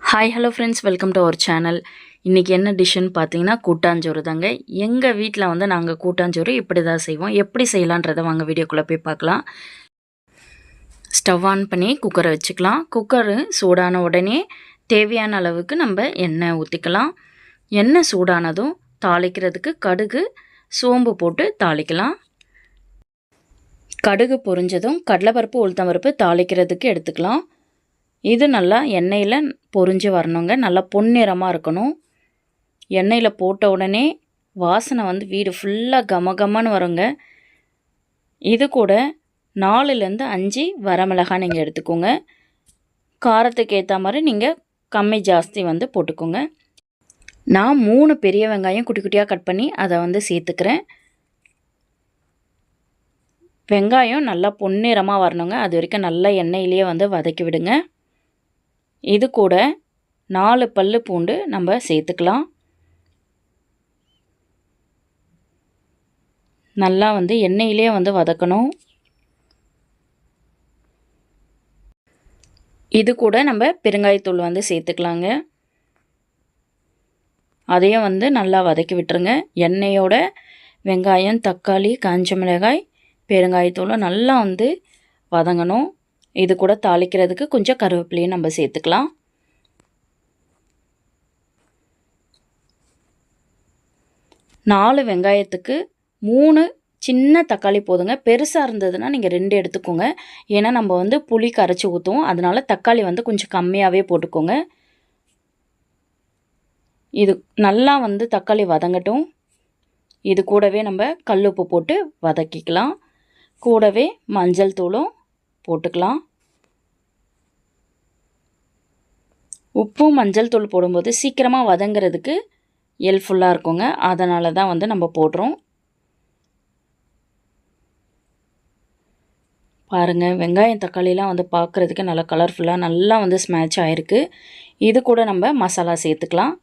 Hi hello friends, welcome to our channel. இன்றைக்கி என்ன டிஷ்ஷுன்னு பார்த்தீங்கன்னா கூட்டாஞ்சோறு தாங்க. எங்கள் வீட்டில் வந்து நாங்கள் கூட்டாஞ்சோறு இப்படி தான் செய்வோம். எப்படி செய்யலான்றதை வாங்க வீடியோக்குள்ளே போய் பார்க்கலாம். ஸ்டவ் ஆன் பண்ணி குக்கரை வச்சுக்கலாம். குக்கரு சூடான உடனே தேவையான அளவுக்கு நம்ம எண்ணெய் ஊற்றிக்கலாம். எண்ணெய் சூடானதும் தாளிக்கிறதுக்கு கடுகு சோம்பு போட்டு தாளிக்கலாம். கடுகு பொரிஞ்சதும் கடலைப்பருப்பு உளுத்தம்பருப்பு தாளிக்கிறதுக்கு எடுத்துக்கலாம். இது நல்லா எண்ணெயில் பொரிஞ்சு வரணுங்க. நல்லா பொன்னிறமாக இருக்கணும். எண்ணெயில் போட்ட உடனே வாசனை வந்து வீடு ஃபுல்லாக கமகமன்னு வருங்க. இது கூட 4லேருந்து 5 வரமிளகாய் நீங்கள் எடுத்துக்கோங்க. காரத்துக்கு ஏற்ற மாதிரி நீங்கள் கம்மி ஜாஸ்தி வந்து போட்டுக்கோங்க. நான் 3 பெரிய வெங்காயம் குட்டி குட்டியாக கட் பண்ணி அதை வந்து சேர்த்துக்கிறேன். வெங்காயம் நல்லா பொன்னிறமாக வரணுங்க. அது வரைக்கும் நல்லா எண்ணெயிலேயே வந்து வதக்கி விடுங்க. இது கூட 4 பல்லு பூண்டு நம்ம சேர்த்துக்கலாம். நல்லா வந்து எண்ணெயிலே வந்து வதக்கணும். இது கூட நம்ம பெருங்காயத்தூள் வந்து சேர்த்துக்கலாங்க. அதையும் வந்து நல்லா வதக்கி விட்டுருங்க. எண்ணெயோட வெங்காயம், தக்காளி, காஞ்ச மிளகாய், பெருங்காயத்தூளும் நல்லா வந்து வதங்கணும். இது கூட தாளிக்கிறதுக்கு கொஞ்சம் கருவேப்பிலையும் நம்ம சேர்த்துக்கலாம். நாலு வெங்காயத்துக்கு 3 சின்ன தக்காளி போதுங்க. பெருசாக இருந்ததுன்னா நீங்கள் 2 எடுத்துக்கோங்க. ஏன்னா நம்ம வந்து புளி கரைச்சி ஊற்றுவோம். அதனால தக்காளி வந்து கொஞ்சம் கம்மியாகவே போட்டுக்கோங்க. இது நல்லா வந்து தக்காளி வதங்கட்டும். இது கூடவே நம்ம கல்லுப்பு போட்டு வதக்கிக்கலாம். கூடவே மஞ்சள் தூளும் போட்டுக்கலாம். உப்பும் மஞ்சள் தூள் போடும்போது சீக்கிரமாக வதங்கிறதுக்கு ஹெல்ப்ஃபுல்லாக இருக்குங்க. அதனால தான் வந்து நம்ம போடுறோம். பாருங்கள், வெங்காயம் தக்காளிலாம் வந்து பார்க்குறதுக்கு நல்லா கலர்ஃபுல்லாக நல்லா வந்து ஸ்மேட்ச் ஆகிருக்கு. இது கூட நம்ம மசாலா சேர்த்துக்கலாம்.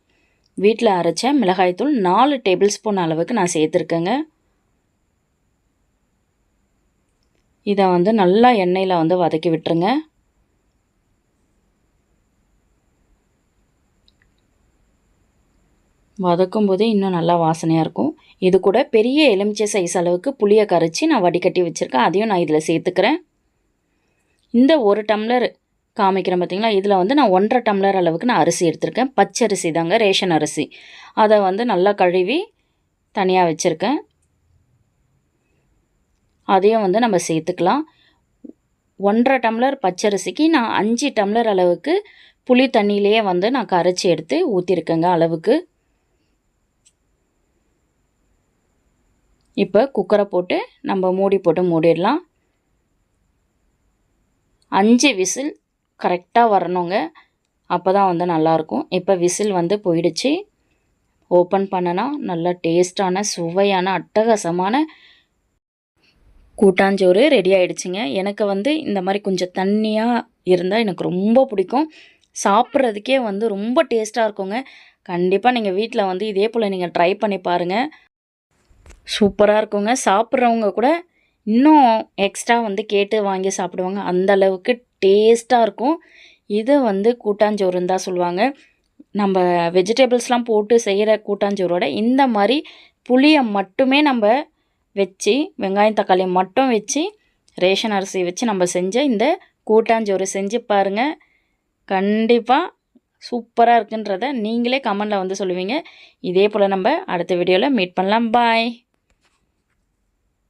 வீட்டில் அரைச்ச மிளகாய்த்தூள் 4 டேபிள் ஸ்பூன் அளவுக்கு நான் சேர்த்துருக்கேங்க. இதை வந்து நல்லா எண்ணெயில் வந்து வதக்கி விட்டுருங்க. வதக்கும் போதே இன்னும் நல்லா வாசனையாக இருக்கும். இது கூட பெரிய எலுமிச்சை சைஸ் அளவுக்கு புளியை கரைச்சி நான் வடிகட்டி வச்சுருக்கேன். அதையும் நான் இதில் சேர்த்துக்கிறேன். இந்த 1 டம்ளர் காமிக்கிறேன் பார்த்திங்களா, இதில் வந்து நான் 1.5 டம்ளர் அளவுக்கு நான் அரிசி எடுத்திருக்கேன். பச்சரிசி தாங்க, ரேஷன் அரிசி. அதை வந்து நல்லா கழுவி தனியாக வச்சுருக்கேன். அதையும் வந்து நம்ம சேர்த்துக்கலாம். 1.5 டம்ளர் பச்சரிசிக்கு நான் 5 டம்ளர் அளவுக்கு புளி தண்ணியிலேயே வந்து நான் கரைச்சி எடுத்து ஊற்றிருக்கேங்க அளவுக்கு. இப்போ குக்கரை போட்டு நம்ம மூடி போட்டு மூடிடலாம். 5 விசில் கரெக்டாக வரணுங்க. அப்போ தான் வந்து நல்லாயிருக்கும். இப்போ விசில் வந்து போயிடுச்சு. ஓப்பன் பண்ணனா நல்லா டேஸ்டான சுவையான அட்டகாசமான கூட்டாஞ்சோறு ரெடி ஆகிடுச்சிங்க. எனக்கு வந்து இந்த மாதிரி கொஞ்சம் தண்ணியாக இருந்தால் எனக்கு ரொம்ப பிடிக்கும். சாப்பிட்றதுக்கே வந்து ரொம்ப டேஸ்ட்டாக இருக்குங்க. கண்டிப்பாக நீங்கள் வீட்டில் வந்து இதே போல் நீங்கள் ட்ரை பண்ணி பாருங்கள். சூப்பராக இருக்குங்க. சாப்பிட்றவங்க கூட இன்னும் எக்ஸ்ட்ரா வந்து கேட்டு வாங்கி சாப்பிடுவாங்க. அந்த அளவுக்கு டேஸ்ட்டாக இருக்கும். இது வந்து கூட்டாஞ்சோறுன்னு தான் சொல்லுவாங்க. நம்ம வெஜிடபிள்ஸ்லாம் போட்டு செய்கிற கூட்டாஞ்சோரோட இந்த மாதிரி புளியை மட்டுமே நம்ம வச்சு, வெங்காயம் தக்காளி மட்டும் வச்சு, ரேஷன் அரிசி வச்சு நம்ம செஞ்ச இந்த கூட்டாஞ்சோறு செஞ்சு பாருங்கள். கண்டிப்பாக சூப்பராக இருக்குன்றதை நீங்களே கமெண்டில் வந்து சொல்லுவீங்க. இதே போல் நம்ம அடுத்த வீடியோவில் மீட் பண்ணலாம். பாய்.